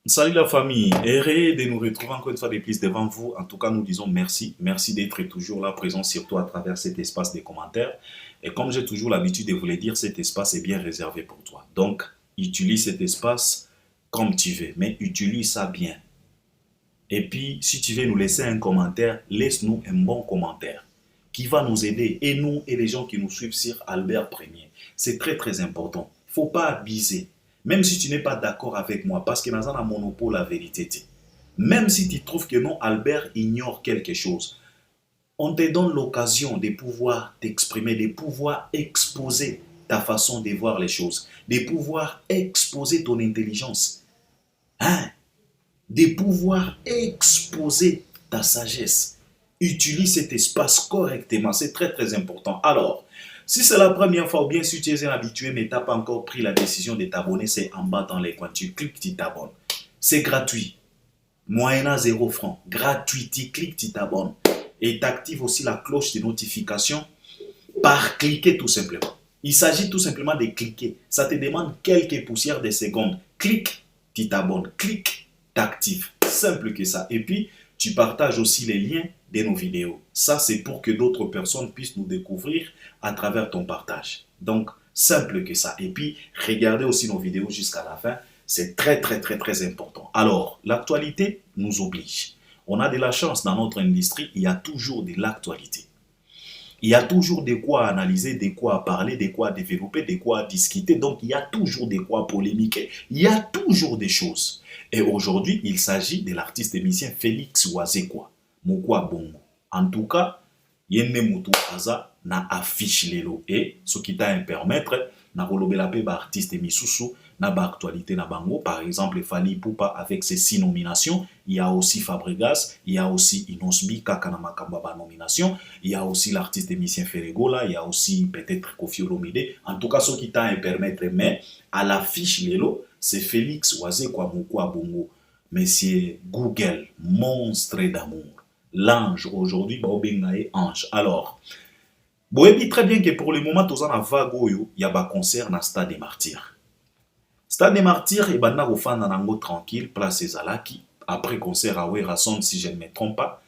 Salut la famille, heureux de nous retrouver encore une fois de plus devant vous. En tout cas, nous disons merci. Merci d'être toujours là, présent surtout à travers cet espace des commentaires. Et comme j'ai toujours l'habitude de vous le dire, cet espace est bien réservé pour toi. Donc, utilise cet espace comme tu veux, mais utilise ça bien. Et puis, si tu veux nous laisser un commentaire, laisse-nous un bon commentaire qui va nous aider, et nous et les gens qui nous suivent sur Albert Premier. C'est très très important. Il ne faut pas abuser. Même si tu n'es pas d'accord avec moi, parce que dans un monopole la vérité. Même si tu trouves que non, Albert ignore quelque chose, on te donne l'occasion de pouvoir t'exprimer, de pouvoir exposer ta façon de voir les choses, de pouvoir exposer ton intelligence, hein? De pouvoir exposer ta sagesse. Utilise cet espace correctement, c'est très très important. Alors, si c'est la première fois ou bien si tu es un habitué mais tu n'as pas encore pris la décision de t'abonner, c'est en bas dans les coins, tu cliques, tu t'abonnes. C'est gratuit, moyennant 0 francs, gratuit, tu cliques, tu t'abonnes. Et tu actives aussi la cloche de notification par cliquer tout simplement. Il s'agit tout simplement de cliquer. Ça te demande quelques poussières de secondes. Clique, tu t'abonnes. Clique, t'actives. Simple que ça. Et puis, tu partages aussi les liens de nos vidéos. Ça, c'est pour que d'autres personnes puissent nous découvrir à travers ton partage. Donc, simple que ça. Et puis, regardez aussi nos vidéos jusqu'à la fin. C'est très, très, très, très important. Alors, l'actualité nous oblige. On a de la chance dans notre industrie, il y a toujours de l'actualité. Il y a toujours de quoi analyser, de quoi parler, de quoi développer, de quoi discuter. Donc, il y a toujours de quoi polémiquer. Il y a toujours des choses. Et aujourd'hui, il s'agit de l'artiste émissien Félix Wazekwa. Mokwa Bongo. En tout cas, Yenne Moutou Aza na affiche lelo. Et ce qui t'a un permettre, na kolobela pe ba artiste misusu, na ba actualité na bango. Par exemple, Fally Ipupa avec ses 6 nominations. Il y a aussi Fabregas, il y a aussi Inosbi, Kakana Makamba ba nomination. Il y a aussi l'artiste émissien Ferregola, il y a aussi peut-être Kofi Olomide. En tout cas, ce qui t'a un permettre, mais à l'affiche lelo, c'est Félix Wazekwa Mokwa Bongo. Monsieur Google, monstre d'amour. L'ange aujourd'hui, Baobengae ange. Alors, vous voyez très bien que pour le moment, tous en a vague, il y a un concert dans le Stade des Martyrs. Stade des Martyrs, et banda fan nango tranquille, place Zalaki. Après concert à Werrason, si je ne me trompe pas.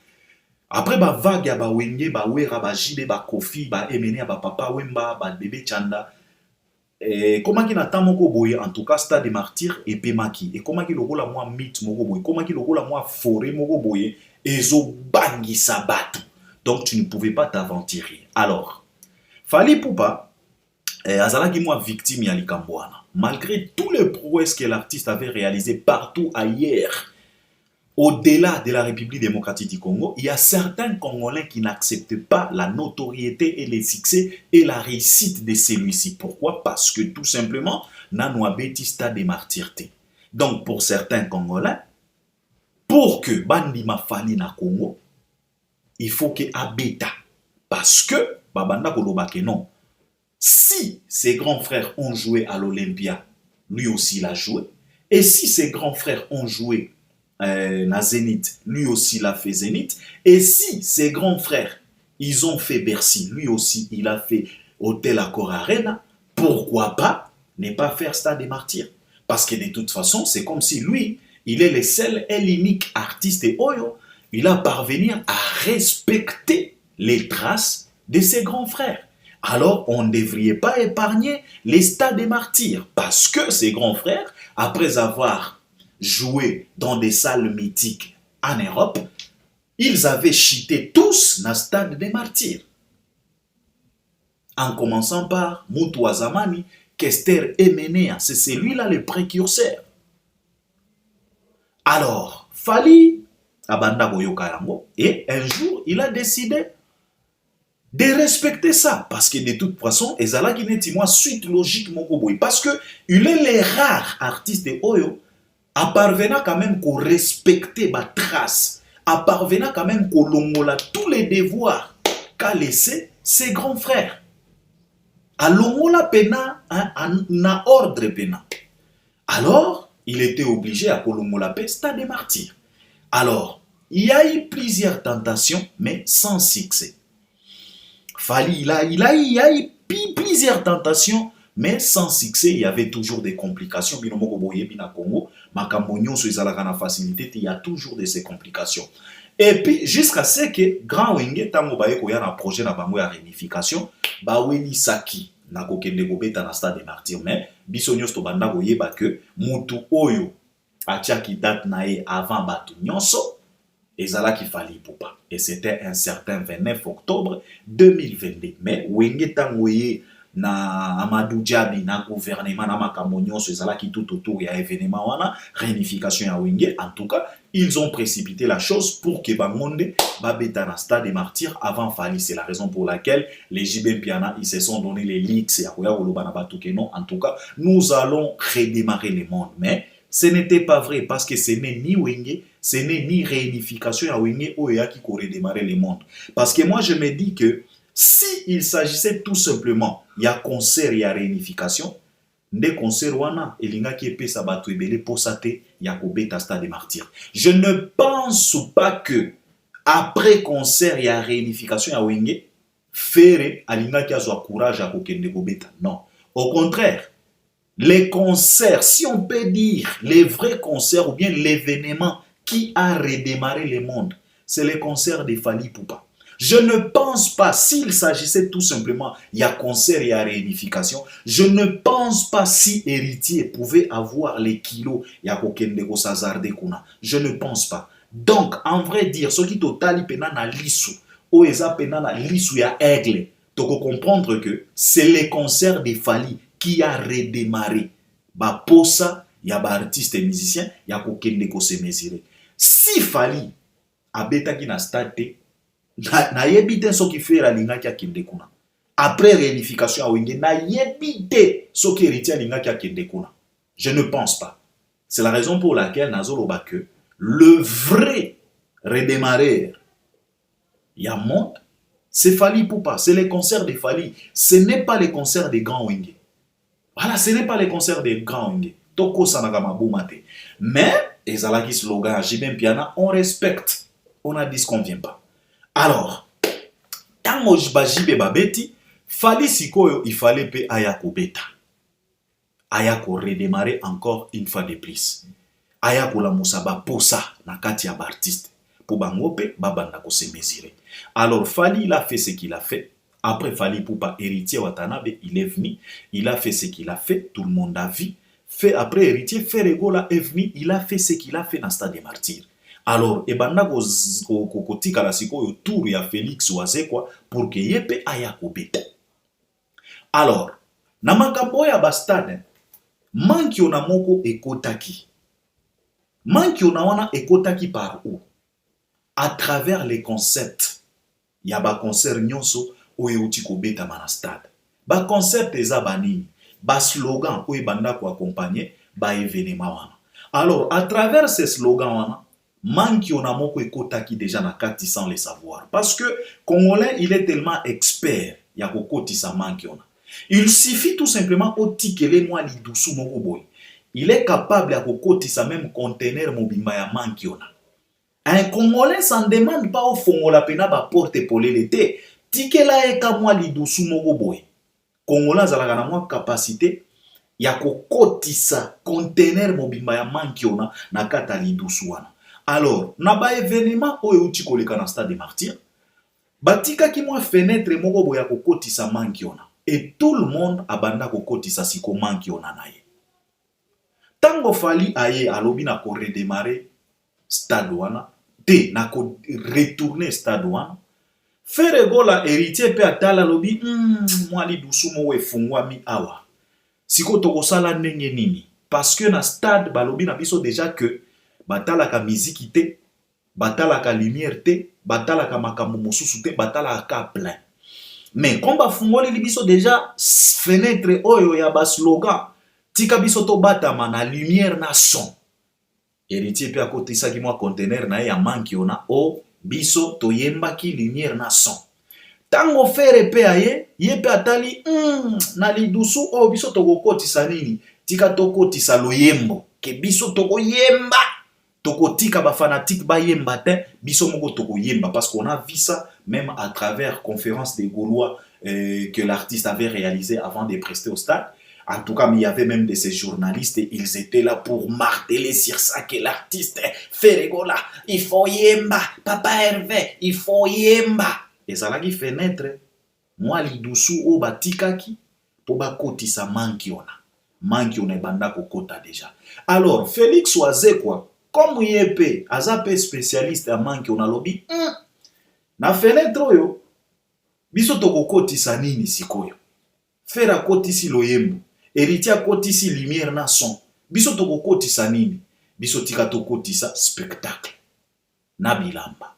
Après ba vague ya ba wenge, ba wera, ba jibe, ba kofi, ba emene, ba papa wemba, ba bébé chanda. Et comment qu'il attend moko boye, en tout cas Stade des Martyrs et Pemaki. Et comment qu'il logo la moi mythe moko boye, comment qu'il logo la moi forêt moko boye, et zo bangi sabatu. Donc tu ne pouvais pas t'aventurer. Alors, Fally Ipupa, azalaki moi victime ya likambwana. Malgré tous les prouesses que l'artiste avait réalisées partout ailleurs, au-delà de la République démocratique du Congo, il y a certains Congolais qui n'acceptent pas la notoriété et les succès et la réussite de celui-ci. Pourquoi? Parce que tout simplement, Nanoa Betista des martyrs. Donc pour certains Congolais, pour que Bandima Fally na Congo, il faut que Abeta. Parce que, Babanda Kolobake non. Si ses grands frères ont joué à l'Olympia, lui aussi l'a joué. Et si ses grands frères ont joué na Zénith, lui aussi l'a fait Zénith. Et si ses grands frères, ils ont fait Bercy, lui aussi il a fait Hôtel Accor Arena, pourquoi pas ne pas faire Stade des Martyrs? Parce que de toute façon, c'est comme si lui, il est le seul et l'unique artiste et Oyo, il a parvenu à respecter les traces de ses grands frères. Alors, on ne devrait pas épargner les Stades des Martyrs, parce que ses grands frères, après avoir joué dans des salles mythiques en Europe, ils avaient chuté tous dans le Stade des Martyrs. En commençant par Moutou Azamani, Kester Emenea, c'est celui-là le précurseur. Alors, Fally Abanda Boyoka Yango, et un jour, il a décidé de respecter ça. Parce que de toute façon, Ezala qui n'est moi suite logique mon Boy. Parce que il est les rares artistes de Oyo à parvenir quand même qu'on respecter ma trace, à parvenir quand même qu'on longola tous les devoirs qu'a laissé ses grands frères. À longola pena, na ordre pena. Alors, il était obligé à kolongola pe Stade des Martyrs. Alors, il y a eu plusieurs tentations, mais sans succès. Fally, il y a eu plusieurs tentations, mais sans succès. Il y avait toujours des complications. Binomo Boye Bina Congo. makambo nyonso ezalaka na facilité, il y a toujours de ces complications. Et puis jusqu'à ce que grand wenge tango baye koya na projet na bango ya réunification bawelisaki na kokende kobeta na stade des martyrs, mais biso nyonso tobanda koyeba que mutu oyo atiaki date na ye avant bato nyonso ezalaki Fally Ipupa, et c'était un certain 29 octobre 2022. Mais wenge tango ye na Amadou Djabi na gouvernement na makambo nyonso ezalaki tout autour ya événement wana réunification ya wenge. En tout cas, ils ont précipité la chose pour que Bangonde babeta na stade des martyrs avant Fally. C'est la raison pour laquelle les JB Piana ils se sont donné les leaks ya koya koloba na bato ke non, en tout cas nous allons redémarrer le monde. Mais ce n'était pas vrai, parce que ce n'est ni wenge, ce n'est ni réunification ya wenge oya qui ko redémarrer le monde. Parce que moi je me dis que si il s'agissait tout simplement il y a concert, il y a réunification, nde concert wana elingaki epesa bato ebele posa te ya kobeta stade des martyrs. Je ne pense pas que après concert il y a réunification ya wenge Fere alingaki azwa courage à kokende kobeta. Non, au contraire, les concerts, si on peut dire les vrais concerts ou bien l'événement qui a redémarré le monde, c'est le concert de Fally Ipupa. Je ne pense pas, s'il s'agissait tout simplement, il y a concert, il y a réunification, je ne pense pas si Héritier pouvait avoir les kilos, il y a kokende ko sazarde kuna. Je ne pense pas. Donc, en vrai dire, ce qui totali pena na lisu, o eza pena na lisu ya aigle, toko comprendre que c'est le concert de Fally qui a redémarré. Ba posa, ya ba artiste et musicien, ya kokende ko se mesurer. Si Fally abetaki na stade na yebite so ki fait la linga ki akende kuna. Après réunification a wenge na yebite so ki héritier linga ki akende kuna. Je ne pense pas. C'est la raison pour laquelle nazoloba que le vrai redémarreur ya monde, c'est Fally Ipupa, c'est les concerts de Fally. Ce n'est pas les concerts des grands wenge. Voilà, ce n'est pas les concerts des grands wenge. Toko sanaka mabumate. Mais ezalaki slogan JB Piana, on respecte. On a dit ce qu'on vient pas. Alors, tango bajibe babeti, Fally sikoyo il fallait pe aya kobeta. Aya ko redémarrer encore une fois de plus. Aya ko la musaba posa na kati ya artiste. Pour bangope babanda ko se mesurer. Alors Fally il a fait ce qu'il a fait. Après Fally Ipupa héritier Watanabe, il est venu, il a fait ce qu'il a fait, tout le monde a vu. Fait après héritier Ferregola est venu, il a fait ce qu'il a fait dans Stade des Martyrs. Alors, ebanda kotika la sikoyo tour ya Félix Wazekwa pour que yepe aya kobeta. Alors, na makambo ya bastade, manki ona moko ekotaki. Manki ona wana ekotaki par où? À travers les concepts. Ya ba concert nyonso oyo uti kobeta mana stade. Ba concept eza banini, ba slogan oyo banda ko accompagner ba événement wana. Alors, à travers ces slogans wana, manki on a moko ekotaki déjà na kati sans le savoir, parce que Congolais il est tellement expert ya kokoti sa manki on a. Il suffit tout simplement au tikele moi li dusu moko boy, il est capable ya kokoti sa même conteneur mobimba ya manki on a. Un Congolais s'en demande pas au fongola pena ba porte polele te, tikela eka moi li dusu moko boy. Congolais zalaka na moi capacité ya kokoti sa conteneur mobimba ya manki on a na kata li dusu wana. Alors, na ba événement oyo uti koleka na Stade des Martyrs, batika ki mwa fenêtre moko boya kokotisa manki ona. Et tout le monde abanda kokotisa siko manki ona na ye. Tango Fally aye alobi na ko redémarrer stade wana, te na ko retourner stade wana. Ferregola héritier pe atala lobi, mwali dusu mo efungwa mi awa. Siko toko sala ndenge nini? Parce que na stade balobi na biso déjà que batalaka musique te, batalaka lumière te, batalaka makambo mosusu te, batalaka plein. Mais comme bafungoli biso déjà fenêtre oyo ya ba slogan, tika biso to batama na lumière na son. Héritier pe akotisa ki mwa conteneur na ya manki ona o biso to yembaki lumière na son. Tango fere pe aye, ye pe atali na lidusu o biso to kokotisa nini? Tika to kotisa loyembo, ke biso to koyemba. Toko tika ba fanatique ba yemba te, biso moko toko yemba, parce qu'on a vu ça même à travers conférence des Gaulois que l'artiste avait réalisé avant de prester au stade. En tout cas, mais il y avait même de ces journalistes, et ils étaient là pour marteler sur ça que l'artiste fait rigoler. Il faut yemba, Papa Hervé, il faut yemba. Et ça l'a qui fait naître, moi, l'idoussou au batikaki, pour bakotisa mankiona. Mankiona banda kokota déjà. Alors, Félix Oazé, quoi, comme il est azape spécialiste à mankiona lobby, na fenêtre yo, biso tokokotisa nini sikoyo. Faire à kotisi loyembo. Héritier kotisi lumière na son. Biso tokokotisa nini? Biso tika tokotisa spectacle. Na bilamba.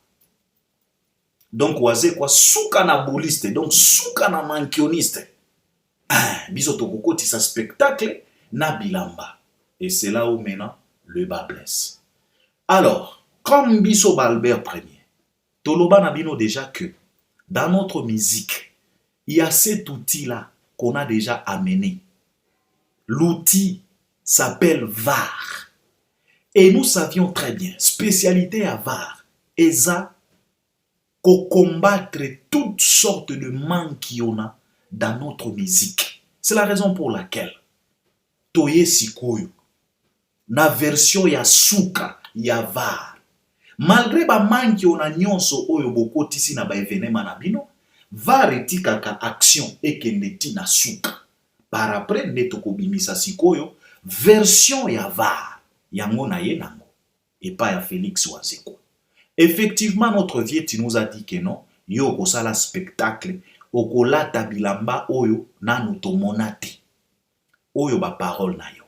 Donc Oazé quoi souka na boliste, donc souka na mankioniste. Biso tokokotisa spectacle na bilamba. Et c'est là où maintenant le bas blesse. Alors, comme biso Albert Premier, toloba na bino déjà que dans notre musique, il y a cet outil-là qu'on a déjà amené. L'outil s'appelle VAR. Et nous savions très bien, spécialité à VAR, ESA, qu'on combattre toutes sortes de manques qu'il y en a dans notre musique. C'est la raison pour laquelle, Toye Sikoyo, na version ya Souka, ya VAR. Malgré ba manque on a nyonso oyo boko tisi na ba événement na bino, VAR etikaka action ekendeti na Souka. Par après, netoko bimisa sikoyo, version ya VAR, yango na ye nango, et pas ya Félix Oazé. Effectivement, notre vieux nous a dit que non, yo kosala spectacle, okolata bilamba oyo nanu tomonate, oyo ba parole na yo.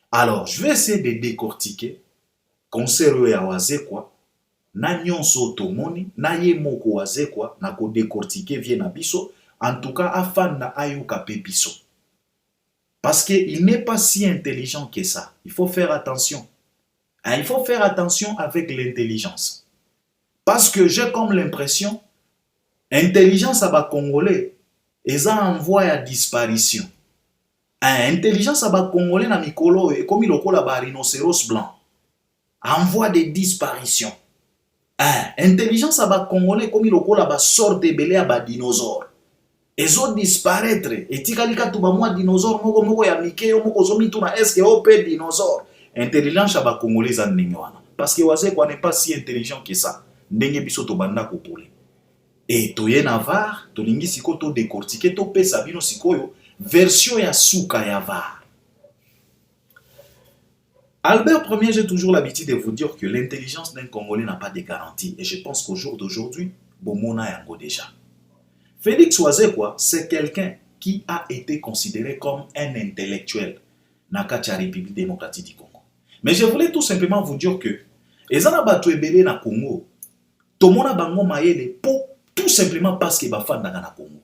Alors, je vais essayer de décortiquer, concert ya Oazé quoi, na nyonso tomoni, na ye moko Oazé quoi, na ko décortiquer vie na biso, en tout cas, afin na ayoka pe biso. Parce qu'il n'est pas si intelligent que ça. Il faut faire attention. Il faut faire attention avec l'intelligence. Parce que j'ai comme l'impression, intelligence à bas Congolais, et ça envoie à disparition. Intelligence à bas Congolais na mikolo, comme il a ba rhinocéros blanc, envoie des disparitions. Intelligence à bas Congolais, comme il a ba sort de belé à bas dinosaures. Et autres disparaître. Et tikalika tuba moi dinosaure moko moko ya mike yo moko zomi tuna eske op dinosaure. Intelligence aba congolais en ningwana. Parce que Oazé quoi n'est pas si intelligent que ça. Ndenge biso to banda ko pole. Et toye na VAR, to lingi siko to décortiquer to pesa bino sikoyo version ya Souka ya VAR. Albert Premier, j'ai toujours l'habitude de vous dire que l'intelligence d'un Congolais n'a pas de garantie. Et je pense qu'au jour d'aujourd'hui, bomona yango déjà. Félix Oazé, quoi, c'est quelqu'un qui a été considéré comme un intellectuel dans la République démocratique du Congo. Mais je voulais tout simplement vous dire que les Anabatu ebele na Congo, tout le monde a bango maele pour tout simplement parce qu'il va faire dans le Congo.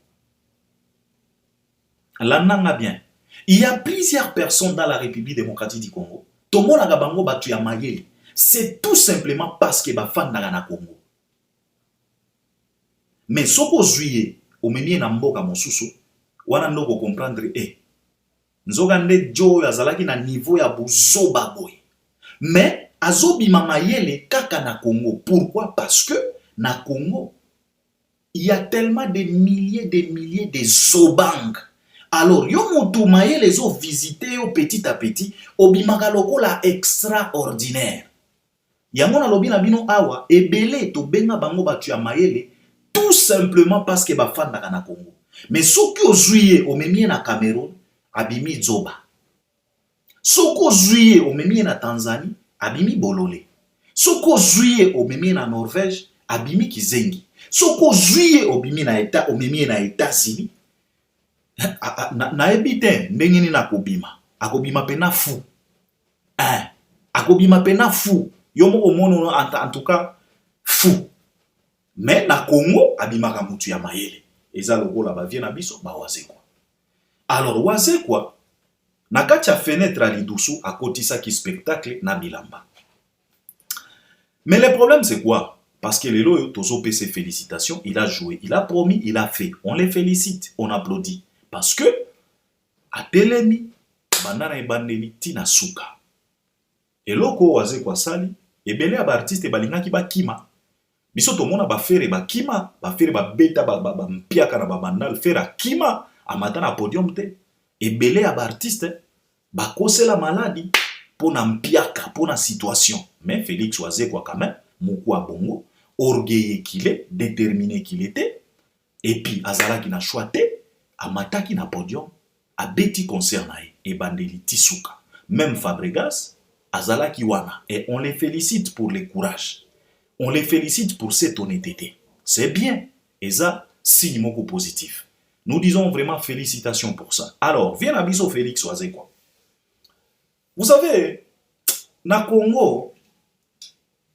Là, bien. Il y a plusieurs personnes dans la République démocratique du Congo. Tout le monde a bango batu ya maele. C'est tout simplement parce qu'il va faire dans le Congo. Mais ce que juillet, au meni na mboka mosusu, wana ndoko comprendre nzogande jo yazalaki na niveau ya buzoba boy. Mais azobima mayele kaka na Congo. Pourquoi? Parce que na Congo, il y a tellement de milliers de zobang. Alors, yo motu mayele zo visiter yo petit à petit, obimaka lokola extraordinaire. Yango na lobi na bino awa, ebele to benga bango batu ya mayele, tout simplement parce que ba fan na Congo. Mais soki ozuye o memie na Cameroun, abimi zoba. Soki ozuye o memie na Tanzanie, abimi bolole. Soki ozuye o memie na Norvège, abimi kizengi. Soki ozuye o memie na États-Unis, na ebite ndenge ni na kobima. Akobima pena fou. Akobima pena fou. Yo moko mono en tout cas fou. Mais na Congo, abimaka mutu ya mayele. Eza lokola ba vie na biso ba Oazé quoi. Alors Oazé quoi, na kati ya fenêtre à lidusu akotisa ki spectacle na bilamba. Mais le problème c'est quoi? Parce que les loyo tozo pe ses félicitations, il a joué, il a promis, il a fait. On les félicite, on applaudit parce que a telemi bandana ebandeli tina Souka. Et loko Oazé quoi sali, ebele ba artiste balingaki ba kima. Biso to mona ba fere ba kima, ba fere ba beta ba mpiaka na ba bandal fera kima amata na podium te. Et belé à artiste, bah c'est la maladie pour n'ampiaka, pour la situation. Mais Félix Oisé quoi quand même, Moukoua Bongo, orgueilleux qu'il est, déterminé qu'il était, et puis Azala qui n'a choité, Amata qui n'a podium, a Betty concerné et Bandeli Tisuka. Même Fabregas, Azala qui wana. Et on les félicite pour le courage. On les félicite pour cette honnêteté. C'est bien. Et ça, signe moko positif. Nous disons vraiment félicitations pour ça. Alors, viens à biso Félix Oisé quoi. Vous savez, na Congo,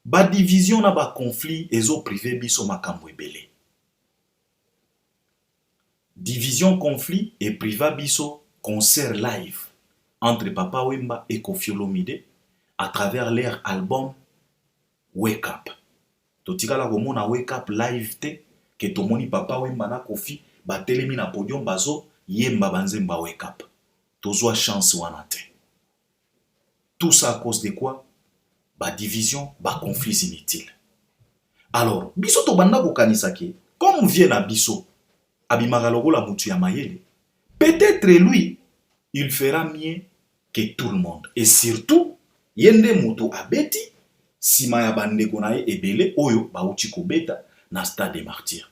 ba division na ba conflit ezo privé biso makambo ebele. Division conflit et priva biso concert live entre Papa Wemba et Koffi Olomide à travers leur album Wake Up. Totika la komona Wake Up live te ke tomoni Papa Wemba na Koffi ba telemi na podium bazo yemba banzemba Wake Up. Tozwa chance wana te. Tout ça à cause de quoi? Ba division, ba conflits inutiles. Alors, biso to banda ko kanisaki, comme vient à biso, abimaka lokola mutu ya mayele, peut-être lui, il fera mieux que tout le monde. Et surtout, yende mutu abeti, sima ya bandeko na ye ebele oyo bauti kobeta na stade des martyrs.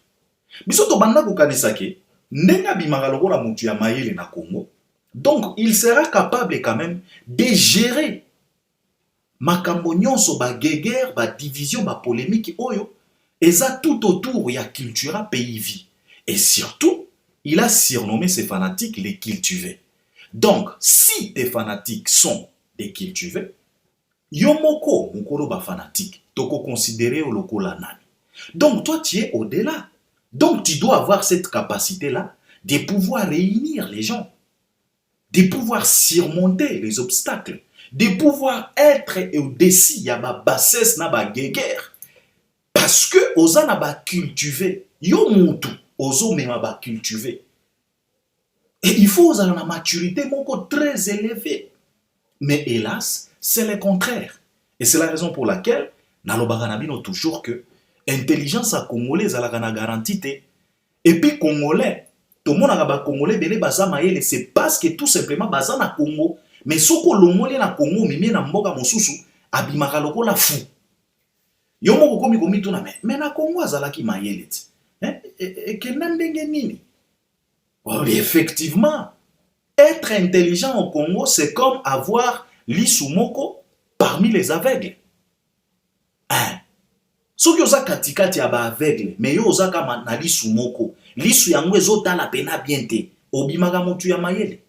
Biso to banda ko kanisaki, ndenge abimaka lokola mutu ya mayele na Congo, donc il sera capable quand même de gérer makambo nyonso ba guerre, ba division, ba polémique oyo, eza tout autour ya cultura pays vie. Et surtout, il a surnommé ses fanatiques les cultivés. Donc, si tes fanatiques sont des cultivés, yomoko mukolo ba fanatique, toko considéré au lokola nani. Donc toi tu es au-delà. Donc tu dois avoir cette capacité-là de pouvoir réunir les gens, de pouvoir surmonter les obstacles, de pouvoir être au-dessus ya ba bassesse na ba guerre. Parce que oza na ba cultiver, yo mutu ozo mema ba cultiver. Et il faut oza na maturité moko très élevée. Mais hélas, c'est le contraire. Et c'est la raison pour laquelle nalobaka na bino toujours que intelligence à congolais ezalaka na garantie te. Et puis congolais, tout le monde a ba congolais belé baza mayele, c'est parce que tout simplement baza na Congo. Mais soko longoli na Congo mimi na mboka mosusu abimaka lokola fou. Yo moko komi komi tuna mais na Congo azalaki mayele ti. Et que ndenge nini? Oh, effectivement, être intelligent au Congo, c'est comme avoir l'isumoko parmi les aveugles. Hein? Ceux qui ont katikati ya ba aveugle, mais yo oza kama na l'isumoko. Lisu yango ezotala pena bien te. Obimaka mutu ya mayele.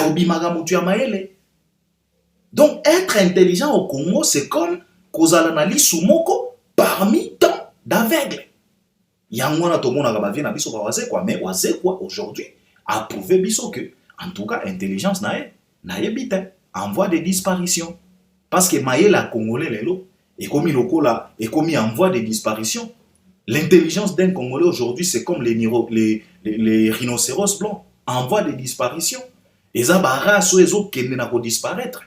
Obimaka mutu ya mayele. Donc être intelligent au Congo, c'est comme kozala na l'isumoko parmi tant d'aveugles. Yango na tomona ka ba vie na biso ba waze quoi, mais waze quoi aujourd'hui a prouvé biso que en tout cas intelligence na yebite en voie de disparition parce que mayele la congolais lelo et comme lokola et comme en voie de disparition. L'intelligence d'un Congolais aujourd'hui c'est comme les rhinocéros blancs en voie de disparition. Eza baraso ezo kende na ko disparaître.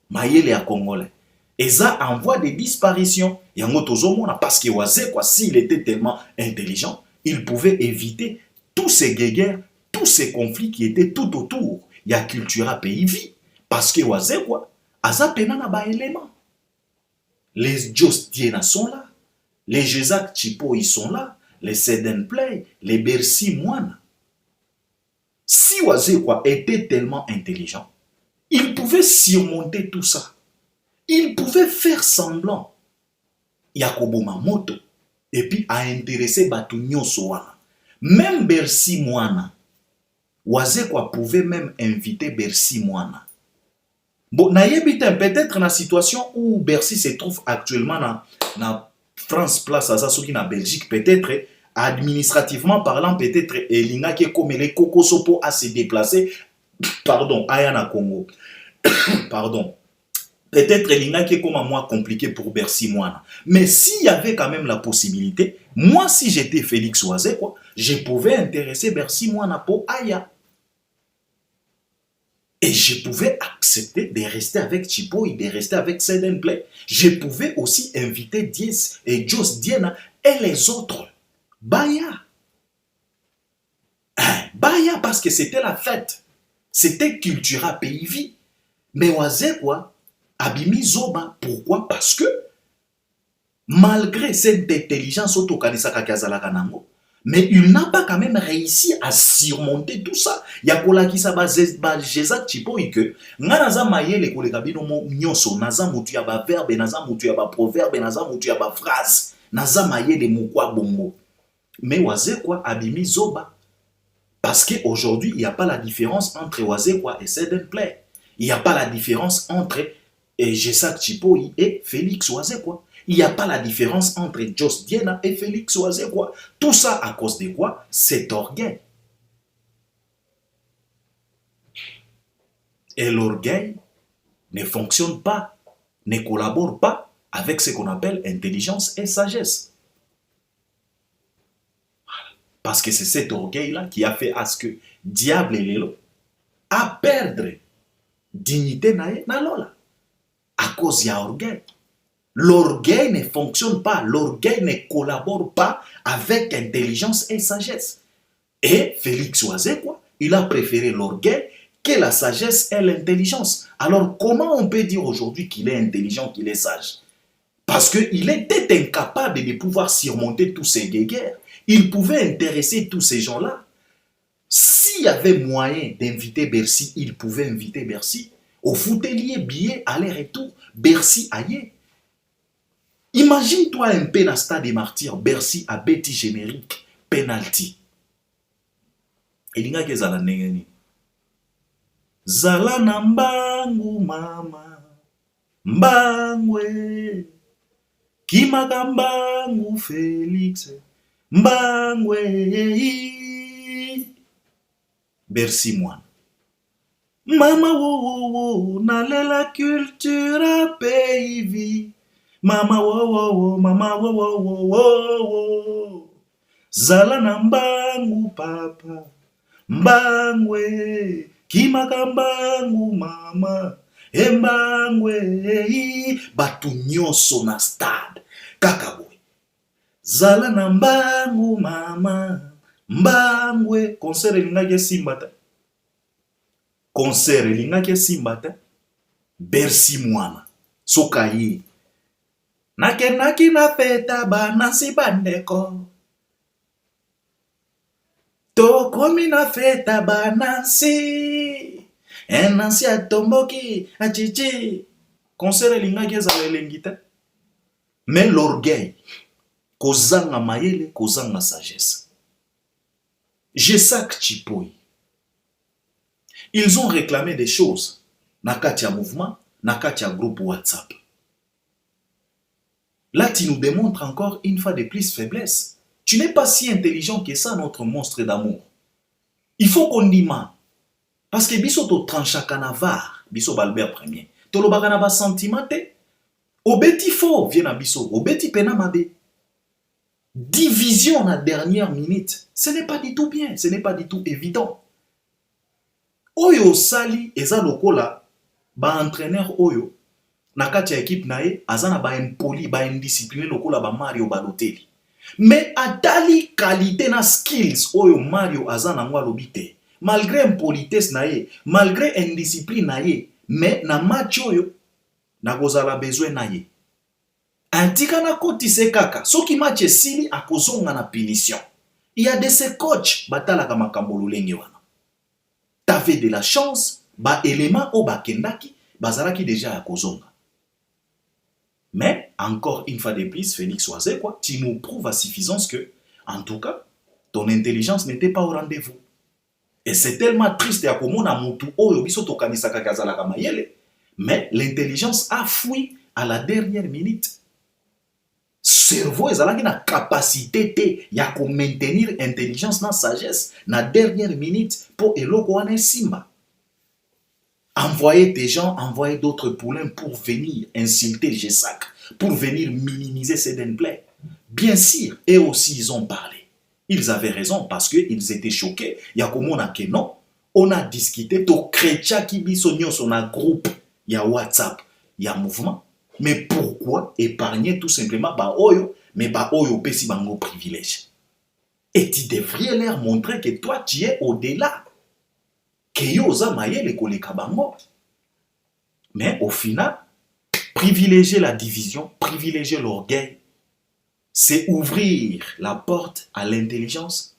Mayele ya congolais eza en voie de disparition. Yango tozomona parce que waze quoi s'il était tellement intelligent, il pouvait éviter tous ces guerres, tous ces conflits qui étaient tout autour. Il y a cultura pays vie parce que waze quoi aza pena na ba élément. Les Jos Diena sont là, les Jézac Chipo ils sont là, les Seden Play, les Bercy Moine. Si waze quoi était tellement intelligent, il pouvait surmonter tout ça. Il pouvait faire semblant Yakoboma moto et puis à intéresser batu nyonso wana. Même Bercy Moana. Waze quoi pouvait même inviter Bercy Moana. Bon, nayebitin peut-être na situation où Bercy se trouve actuellement na France place à ça qui na Belgique peut-être administrativement parlant peut-être elinga qui comme les Kokosopo à se déplacer pardon aya na Congo. Pardon. Peut-être Elinga qui est comme moi compliqué pour Bercy Moana. Mais s'il y avait quand même la possibilité, moi si j'étais Félix Oisé, quoi, je pouvais intéresser Bercy Moana pour Aya. Et je pouvais accepter de rester avec Chipo et de rester avec Seden Play. Je pouvais aussi inviter Diez et Jos Diena et les autres. Baya. Baya parce que c'était la fête. C'était cultura pays. Mais oise quoi, abimi zoba. Pourquoi? Parce que malgré cette intelligence autokanisaka kazalaka nango, mais il n'a pas quand même réussi à surmonter tout ça. Yakola ki sa ba Jézak Chipoy que nganaza mayele koleka bino nyonso naza mutu ya ba verbe, naza mutu ya ba proverbe, naza mutu ya ba phrase, naza mayele mukwa bongo. Mais oise quoi, abimi zoba. Parce qu'aujourd'hui, il n'y a pas la différence entre Oazekwa et Seden Play. Il n'y a pas la différence entre Jézak Chipoy et Félix Oazekwa. Il n'y a pas la différence entre Jos Diena et Félix Oazekwa. Tout ça à cause de quoi? Cet orgueil. Et l'orgueil ne fonctionne pas, ne collabore pas avec ce qu'on appelle intelligence et sagesse. Parce que c'est cet orgueil-là qui a fait à ce que diable et l'élo a perdre dignité na lola. À cause de l'orgueil. L'orgueil ne fonctionne pas, l'orgueil ne collabore pas avec intelligence et sagesse. Et Félix Oazekwa, il a préféré l'orgueil que la sagesse et l'intelligence. Alors comment on peut dire aujourd'hui qu'il est intelligent, qu'il est sage? Parce qu'il était incapable de pouvoir surmonter tous ces guéguerres. Il pouvait intéresser tous ces gens-là. S'il y avait moyen d'inviter Bercy, il pouvait inviter Bercy. Au foutelier, billet, aller-retour, Bercy aillé. Imagine-toi un peu dans le stade des martyrs, Bercy à Betty générique, penalty. Et il y a que Zala Negeni. Zala Nambangu mama, Mbangwe, Kimagambangu Félix. Mbangwe Bercy moine. Mama wo nalela culture pays. Mama wo mama wo zala na mbangu papa. Mbangwe kimakambangu mama. Mbangwe batu nyonso na stade. Kakabo. Zala na mbangu mama, mbangwe. Concert elingaki simbata. Concert elingaki simbata. Bercy mwana. Sokaye. Nakenaki na feta banansi bandeko. Tokomi na feta banansi. Enansi atomboki achichi. Concert elingaki ezala elengita. Mais l'orgueil. Kozanga mayele, kozanga sagesse. Jézak Chipoy. Ils ont réclamé des choses. Nakatia mouvement, nakatia groupe WhatsApp. Là, tu nous démontres encore une fois de plus faiblesse. Tu n'es pas si intelligent que ça, notre monstre d'amour. Il faut qu'on dima. Parce que biso to tranchakanavar, biso Balbert premier. To lo bagana ba sentimenté. Obeti faux, vient à biso. Obeti penamade. Division à la dernière minute, ce n'est pas du tout bien, ce n'est pas du tout évident. Oyo sali eza lokola ba entraîneur oyo nakati ya équipe nae azana ba impoli ba indiscipliné lokola ba Mario Balotelli. Mais atali qualité na skills oyo Mario azana ngwa lobite. Malgré impolitesse nae, malgré indiscipline nae, mais na match oyo na kozala besoin nae. Antika na kotise kaka, soki match esili akozonga na punition. Il y a de ces coachs batalaka makambo lolenge wana. T'avais de la chance, ba élément o bakendaki, bazalaki déjà akozonga. Mais encore une fois de plus, Félix Oazekwa, tu nous prouves à suffisance que, en tout cas, ton intelligence n'était pas au rendez-vous. Et c'est tellement triste ya komona mutu oyo biso tokanisaka kazalaka mayele, mais l'intelligence a fui à la dernière minute. Cerveau ezalaki na capacité te ya ko maintenir intelligence na sagesse na dernière minute pour eloko wana simba. Envoyer des gens, envoyer d'autres poulains pour venir insulter Jézak, pour venir minimiser Seden Play. Bien sûr, eux aussi ils ont parlé. Ils avaient raison parce qu'ils étaient choqués. Ya komona ke non, on a discuté to krecha ki biso nyonso na groupe ya WhatsApp, ya mouvement. Mais pourquoi épargner tout simplement ba oyo, mais ba oyo pesi bango privilège? Et tu devrais leur montrer que toi tu es au-delà. Keyoza mayele koleka bango. Mais au final, privilégier la division, privilégier l'orgueil, c'est ouvrir la porte à l'intelligence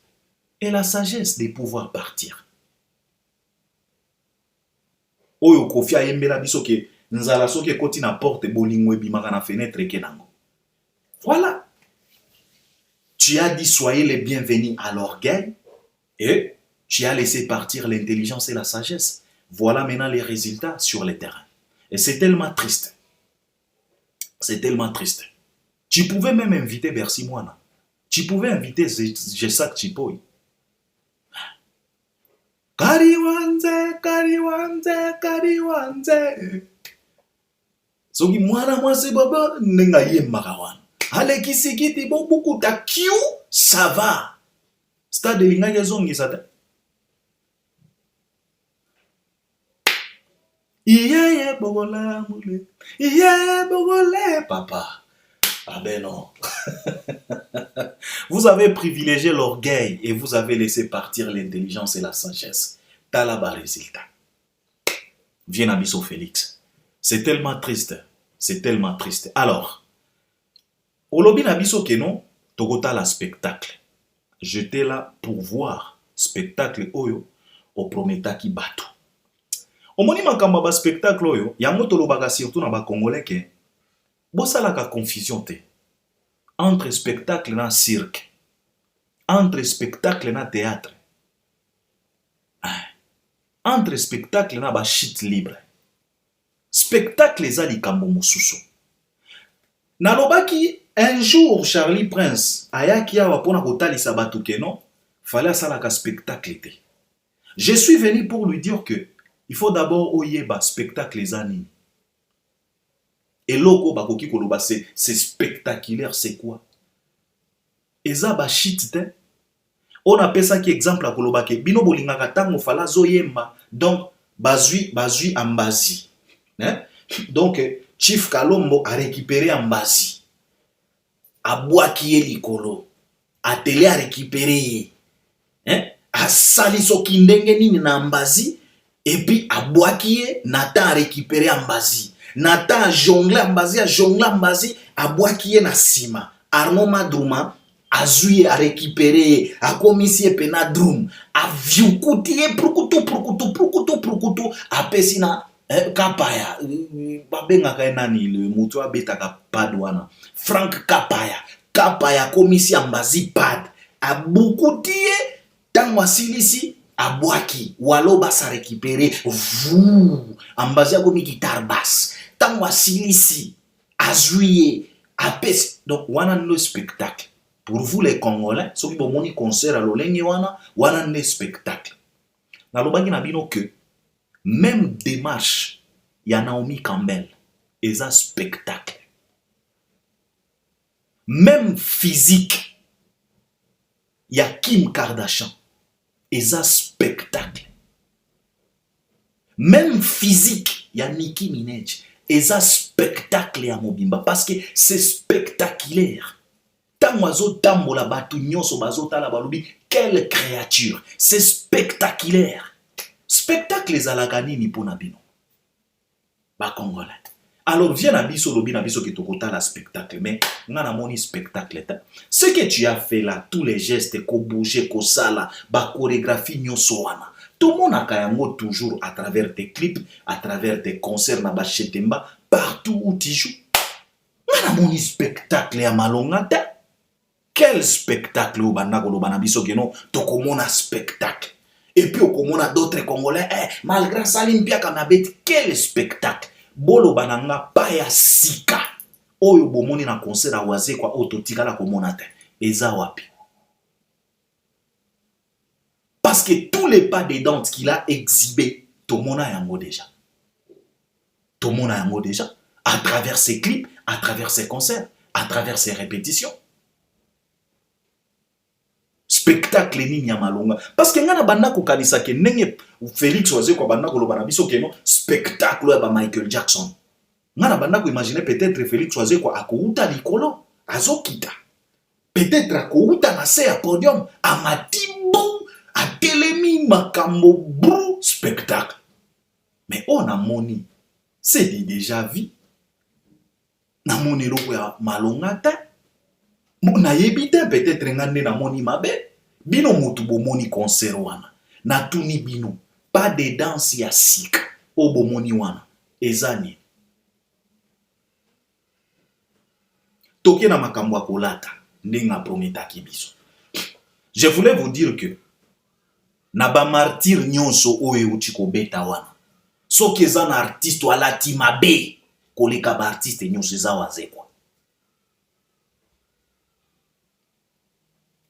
et la sagesse de pouvoir partir. Oyo kofi ayembela biso ke nzala soki koti na porte bolingwe bimaka na fenêtre kenango. Voilà. Tu as dit soyez les bienvenus à l'orgueil et tu as laissé partir l'intelligence et la sagesse. Voilà maintenant les résultats sur le terrain. Et c'est tellement triste. C'est tellement triste. Tu pouvais même inviter Bercy Moana. Tu pouvais inviter Jesak Chipoy. Kariwanze, kariwanze, kariwanze. Soki mwana mwase baba nenga yemaka wana. Ale kisikiti beaucoup ta kiu, ça va. Stade linga yazongi sata. Iye bogola mule. Iye bogole papa. Ah ben non. Vous avez privilégié l'orgueil et vous avez laissé partir l'intelligence et la sagesse. Talaba résultat. Viens à Bisso Félix. C'est tellement triste. C'est tellement triste. Alors, Olobi na biso keno, togota la spectacle. J'étais là pour voir spectacle oyo au prometaki bato. Omoni makamba ba spectacle oyo, yango tolobaka surtout na ba congolais ke bosalaka confusion te entre spectacle na cirque, entre spectacle na théâtre, entre spectacle na ba shit libre. Spectacle eza likambo mosusu. Nalobaki un jour Charlie Prince ayaki awa pona kotalisa bato keno, fallait asalaka spectacle te. Je suis venu pour lui dire que il faut d'abord oyeba spectacle eza nini. Et loko bakoki koloba c'est spectaculaire, c'est quoi? Eza ba shit te. On appelle ça qui exemple à koloba ke bino bolingaka tango fala zoyemba. Donc bazui ambazi. Hein? Donc Chief Kalombo a récupéré ambazi. A boaki likolo. A télé a récupéré. Hein? A sali soki ndenge nini na ambazi. Et puis a boaki Nathan a récupéré ambazi. Nathan a jonglé ambazi, a boaki na sima. Arnaud Madrouma a zouye a récupéré, a commissie pena drum, a viukuti prukutu, a pesina Kapaya, babenga kainani le mutu abetaka padwana. Frank Kapaya commissie ambazi pad, a bukutie tangwa silisi a boaki, waloba sa récupéré, vous, ambazi a komi guitare basse. Tangwa silisi, a zouye, a pes. Donc, wana no spectacle. Pour vous les Congolais, ceux qui ont moni concert à l'olenge wana ne spectacle. Na lobaki na bino que même démarche ya Naomi Campbell est un spectacle. Même physique ya Kim Kardashian est un spectacle. Même physique ya Nicki Minaj est un spectacle ya Mobimba parce que c'est spectaculaire. Tambola batu nyonso bazotala balobi quelle créature, c'est spectaculaire. Spectacle ezalaka nini pona bino ba Congolais. Alors viens na biso lobi na biso ke tokotala spectacle, mais ngana moni spectacle ta. Ce que tu as fait là, tous les gestes ko bouger ko sala ba chorégraphie nyonso wana, tout le monde a kayango toujours à travers tes clips, à travers tes concerts na ba chetemba, partout où tu joues. Ngana moni spectacle ya malonga ta. Quel spectacle au banako banabiso geno tokomona spectacle. Et puis okomona d'autres Congolais malgré Salim Pia Kamabet, quel spectacle. Bolo bananga paya sika. Oyo bomoni na concert a waze kwa ototika la komona te. Eza wapi. Parce que tous les pas de danse qu'il a exhibé, tomona yango déjà. Tomona yango déjà à travers ses clips, à travers ses concerts, à travers ses répétitions. Spectacle nini ya malonga parce que ngana banda ko kanisa ke nenge Félix Oise ko banda ko lobana biso ke no spectacle ya ba Michael Jackson. Ngana banda ko imaginer peut-être Félix Oise ko akouta likolo azokita. Peut-être akouta na se ya podium amatimbo atelemi makambo brou spectacle. Mais on a moni, c'est déjà vu. Na moni loko ya malonga te. Na yebi te peut-être ngande na moni mabe. Bino mutu bo moni concert wana. Na tuni bino. Pas de danse ya sika. O bo moni wana. Ezani. Toke na makambo ya kolata. Ndenga prometaki biso. Je voulais vous dire que na ba martyr nyonso oyo uchiko beta wana. Soki eza na artiste alati mabe koleka ba artiste nyonso eza wazekwa.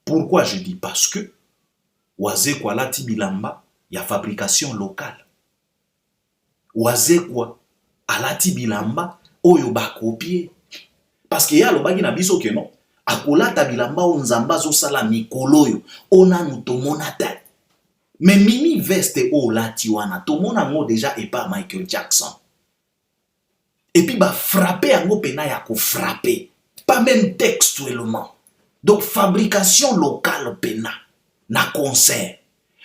Pourquoi je dis? Parce que wazekwa alati bilamba ya fabrication locale. Wazekwa alati bilamba oyo ba copier. Parce que ya lobaki na biso ke non. Akolata bilamba o nzamba zo sala mikolo yo. Ona nu tomona ta. Mais mini veste o lati wana tomona ngo déjà et pas Michael Jackson. Et puis ba frapper yango pena ya ko frapper. Pas même textuellement. Donc fabrication locale pena na concert.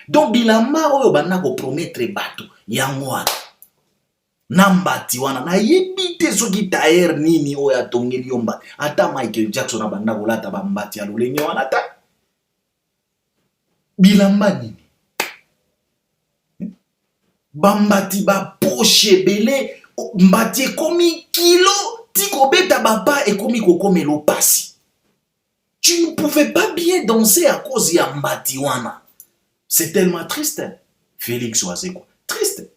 Donc bilamba oyo bana ko promettre bato yango wana. Nambati wana na yebite soki taer nini oyo atongeli yomba. Ata Michael Jackson abanda kolata bambati ya lolenge wana ta. Bilamba nini? Bambati ba poche belé mbati ekomi kilo tiko beta bapa ekomi kokomelo pasi. Tu ne pouvais pas bien danser à cause ya mbati wana. C'est tellement triste. Félix Wazekwa. Triste.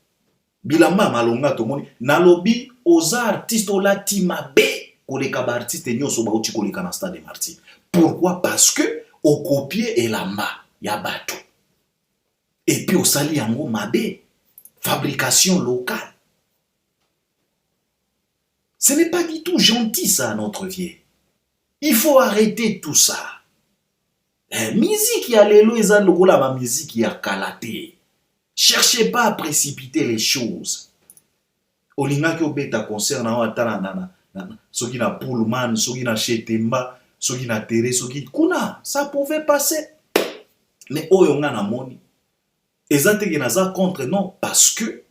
Bilamba malonga tomoni nalobi oza artiste olati mabe koleka ba artiste nyonso ba uti koleka na Stade Martyrs. Pourquoi? Parce que au copier elamba ya bato. Et puis au sali yango mabe. Fabrication locale. Ce n'est pas du tout gentil ça, notre vieil. Il faut arrêter tout ça. Musique ya lelo eza lokola ma musique ya kalate. Cherchez pas à précipiter les choses. Olinga ki obeta concert na watala na soki na Pullman, soki na Chetemba, soki na Tere, soki kuna, ça pouvait passer. Mais oyo nga na moni ezateke naza contre non parce que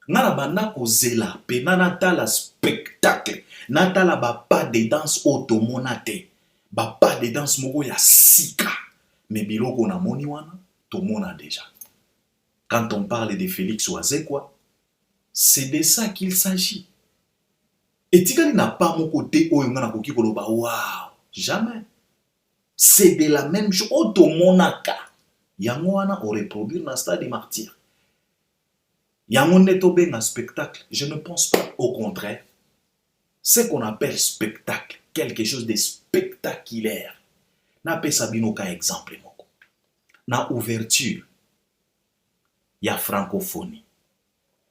ngana banda ko zela pe natala spectacle natala ba pas de danse automonate ba pas de danse moko ya sika mais biloko na moni wana to mona déjà. Quand on parle de Félix Wazekwa, c'est de ça qu'il s'agit. Et tikali na pas mon côté oyo ngana koki koloba waouh, jamais. C'est de la même chose automonaka. Yango wana o reproduire na Stade Martyrs. Yango neto benga spectacle, je ne pense pas. Au contraire, ce qu'on appelle spectacle, quelque chose de spectaculaire. Na pe sabino ka exemple moko. Na ouverture, ya francophonie.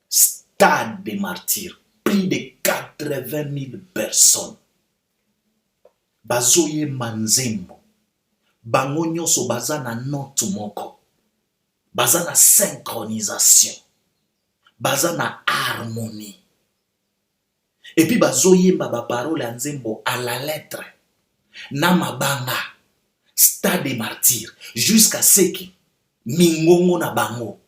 Stade des Martyrs, plus de 80 000 personnes. Bazoye manzembo. Bango nyonso baza na note moko. Baza na synchronisation. Baza na harmonie. Et puis bazoyemba ba parole ya nzembo à la lettre. Na mabanga. Stade des Martyrs. Jusqu'à ce que mingongo na bango.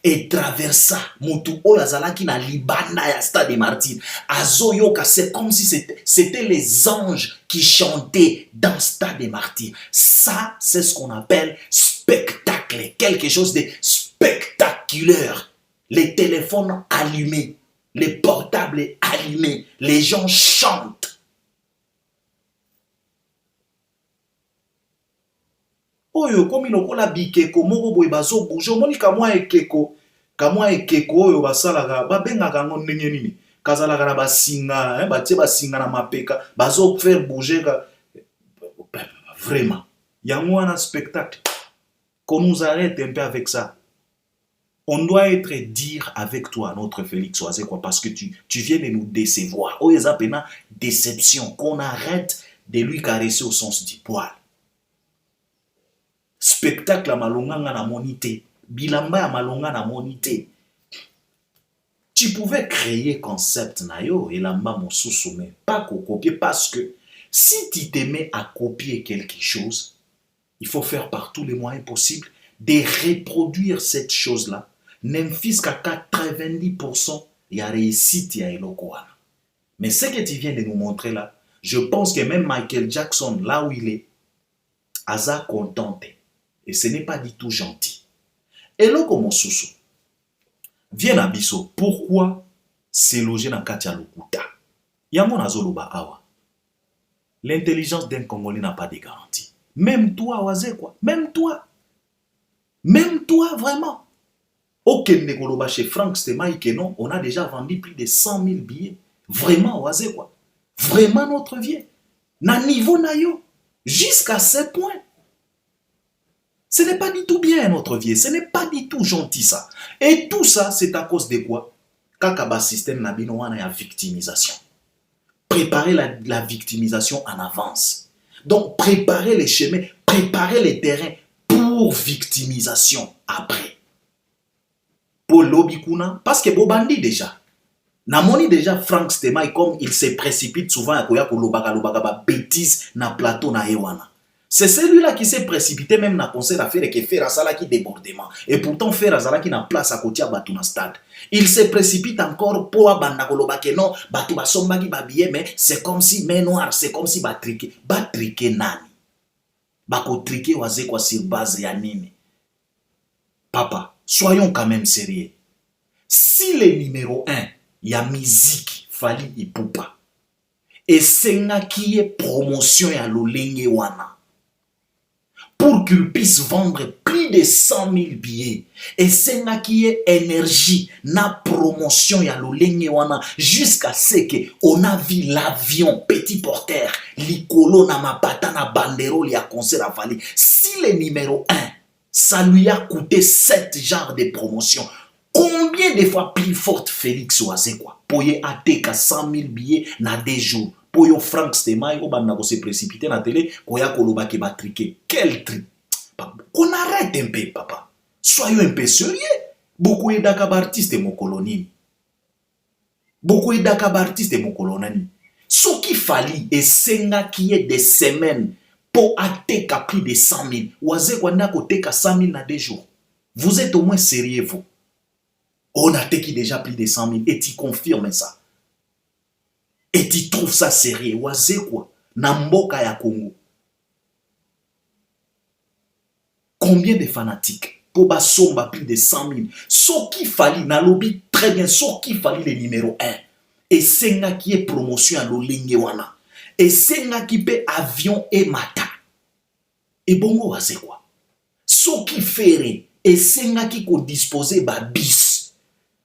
Et traversa mutu oyo azalaki na libanda ya Stade des Martyrs. Azoyoka, c'est comme si c'était les anges qui chantaient dans Stade des Martyrs. Ça, c'est ce qu'on appelle spectacle. Quelque chose de spectaculaire. Les téléphones allumés, les portables allumés, les gens chantent. Oyo komi lokola bikeko moko boye bazo bouge omoni kamwa ekeko oyo basalaka babengaka ngo ndenge nini kazalaka na basinga batie basinga na mapeka bazo faire bouger vraiment yango wana spectacle qu'on nous arrête un peu avec ça. On doit être dire avec toi notre Félix Wazekwa parce que tu viens de nous décevoir. Oyo eza pena déception qu'on arrête de lui caresser au sens du poil. Spectacle à malonga na monité. Bilamba ya malonga na monité. Tu pouvais créer concept na yo et lamba mosusu mais pas copier parce que si tu te mets à copier quelque chose, il faut faire par tous les moyens possibles de reproduire cette chose-là, n'emphise qu'à 90%, il y a réussite, il y a Elokoana. Mais ce que tu viens de nous montrer là, je pense que même Michael Jackson, là où il est, Aza contenté. Et ce n'est pas du tout gentil. Eloko Mosusu, viens à Bisso, pourquoi se loger dans Katia Lokuta? Yango Nazoloba Awa. L'intelligence d'un Congolais n'a pas de garantie. Même toi, Oazé, quoi. Même toi. Même toi, vraiment. Ok, Nekoloba chez Frank Stemaï, que non, on a déjà vendu plus de 100 000 billets. Vraiment, Oazé, quoi. Vraiment notre vie. Na niveau nayo. Jusqu'à ce point. Ce n'est pas du tout bien notre vie. Ce n'est pas du tout gentil ça. Et tout ça, c'est à cause de quoi? Kakaba système nabino wana ya victimisation. Préparer la victimisation en avance. Donc, préparer les chemins, préparer les terrains pour victimisation après. Pour l'obikuna, parce que Bobandi déjà. Namoni déjà Frank Stemaï comme il se précipite souvent à koya ko lobaga bêtise na plateau na ewana. C'est celui-là qui s'est précipité même dans le concert à faire et qui fait Razala qui débordement. Et pourtant faire Razala qui n'a place à côté à Batouna Stade. Il se précipite encore pour Abandakoloba que non, Batou Basomba qui babillé, mais c'est comme si main noire, c'est comme si Batriké. Batriké nani. Bako triqué oisé quoi sur base ya nini. Papa, soyons quand même sérieux. Si le numéro 1, il y a musique, Fali Ipupa. Et c'est qui est promotion ya Lolenge Wana. Pour qu'il puisse vendre plus de 100 000 billets. Et c'est qui est énergie, na promotion ya Lolenge Wana. Jusqu'à ce qu'on a vu l'avion, petit porteur, l'icolo na mapata na bandero, li a concert à Fali. Si le numéro 1, ça lui a coûté 7 genres de promotion. Combien de fois plus forte Félix Oazé quoi? Pour y attaquer 100 000 billets dans 2 jours. Pour y Frank Stemaï, on se précipiter dans la télé, pour y Koloba qui va triquer. Quel trick? Qu'on arrête un peu, papa. Soyons un peu sérieux. Beaucoup d'artistes et mon colonie. Beaucoup d'artistes et mon colonie. Ce qu'il fallait, et c'est qui est des semaines pour attaquer plus de 100 000. Oazé quoi n'a côté 100 000 dans 2 jours. Vous êtes au moins sérieux, vous. On a déjà plus de 100 000 et tu confirmes ça. Et tu trouves ça sérieux. Oazé quoi? Namboka ya Congo. Combien de fanatiques? Pour basomba plus de 100 000. Ce qui fallait, na lobby très bien, ce qui fallait le numéro 1. Et c'est qui est promotion à l'Olingue wana. Et c'est qui paie avion et mata. Et bon, oazé quoi? Ce qui ferait, et c'est qui ko disposer ba bis.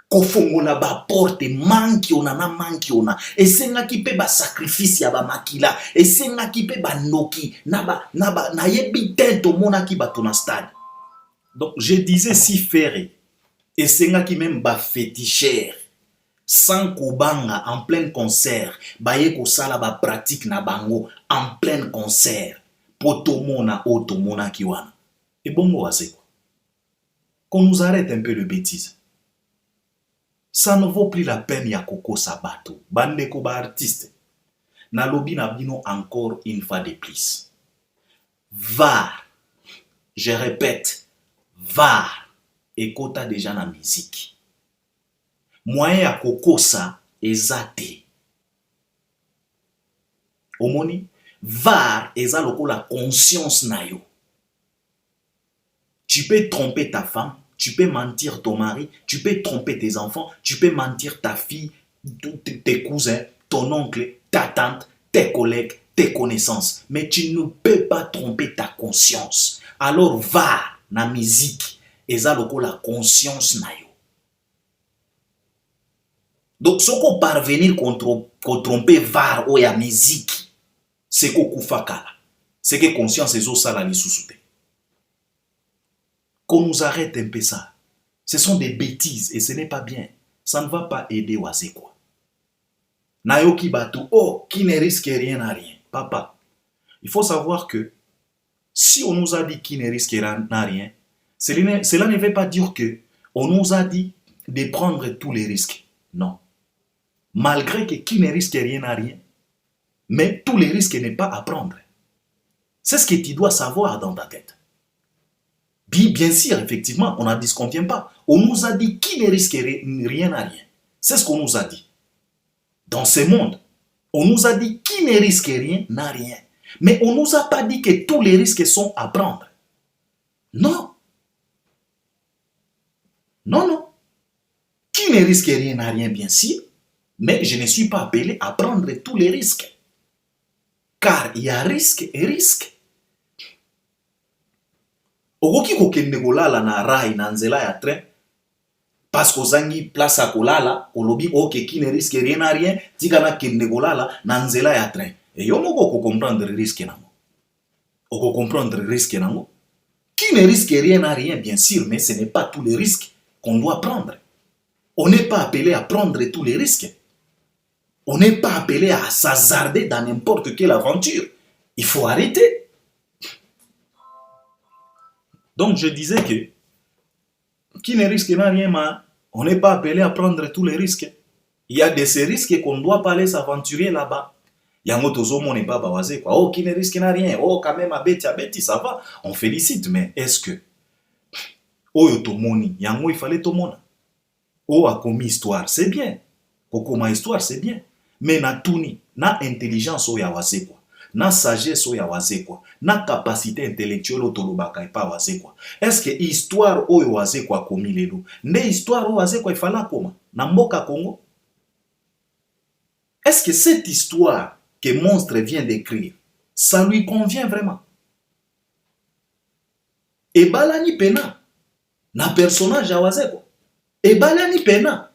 Kofongola ba porte manki ona na manki ona esenga ki pe ba sacrifice ya ba makila esenga ki pe ba noki na yebi tento mona ki bato na stade. Donc je disais si ferré esenga ki même ba féticheur sans kobanga en plein concert baye ko sala ba pratique na bango en plein concert potomona otomona ki wana et bongo wase quoi. Qu'on nous arrête un peu de bêtises. Ça ne vaut plus la peine ya koko sabato. Bande ko ba artiste. Na lobi na bino encore une fois de plus. VAR. Je répète. VAR. Ekota déjà na musique. Moyen ya koko sa ezate. Omoni. VAR eza lokola conscience na yo. Tu peux tromper ta femme. Tu peux mentir ton mari, tu peux tromper tes enfants, tu peux mentir ta fille, tes cousins, ton oncle, ta tante, tes collègues, tes connaissances. Mais tu ne peux pas tromper ta conscience. Alors va na musique, eza loko la conscience na yo. Donc ce qu'on parvenir contre tromper var ou ya musique, c'est qu'on koufakala. C'est que conscience ezo sala li sousouté. Qu'on nous arrête un peu ça. Ce sont des bêtises et ce n'est pas bien. Ça ne va pas aider Oazé quoi. Nayoki Batou, oh, qui ne risque rien à rien. Papa, il faut savoir que si on nous a dit qui ne risque rien à rien, cela ne veut pas dire que on nous a dit de prendre tous les risques. Non. Malgré que qui ne risque rien à rien, mais tous les risques n'est pas à prendre. C'est ce que tu dois savoir dans ta tête. Bien sûr, effectivement, on n'en disconvient pas. On nous a dit qui ne risque rien à rien. C'est ce qu'on nous a dit. Dans ce monde, on nous a dit qui ne risque rien n'a rien. Mais on ne nous a pas dit que tous les risques sont à prendre. Non. Non, non. Qui ne risque rien n'a rien, bien sûr. Mais je ne suis pas appelé à prendre tous les risques. Car il y a risque et risque. Okoki kokende kolala na rail na nzela ya train parce que ozangi place à kolala olobi ok qui ne risque rien à rien tika na kende kolala na nzela ya train et yo moko oko comprendre risque nango oko comprendre risque nango qui ne risque rien à rien bien sûr mais ce n'est pas tous les risques qu'on doit prendre. On n'est pas appelé à prendre tous les risques. On n'est pas appelé à s'hasarder dans n'importe quelle aventure. Il faut arrêter. Donc je disais que qui ne risque rien, mais on n'est pas appelé à prendre tous les risques. Il y a de ces risques qu'on ne doit pas aller s'aventurer là-bas. Yango tozomo n'est pas bawazé quoi. Oh, qui ne risque rien. Oh, quand même, abeti, ça va. On félicite, mais est-ce que oh, tomoni, yango il fallait tomona. Oh, a commis histoire, c'est bien. Kokoma histoire, c'est bien. Mais na tuni, na intelligence oh ya wazé quoi. Na sagesse oyo waze quoi, na capacité intellectuelle oyo tolobaka epa waze quoi. Est-ce que histoire oyo waze quoi komi lelo, nde histoire oyo waze quoi ifala koma na mboka Congo? Est-ce que cette histoire que Monstre vient d'écrire, ça lui convient vraiment? Et balani pena na personnage ya waze quoi. Et balani pena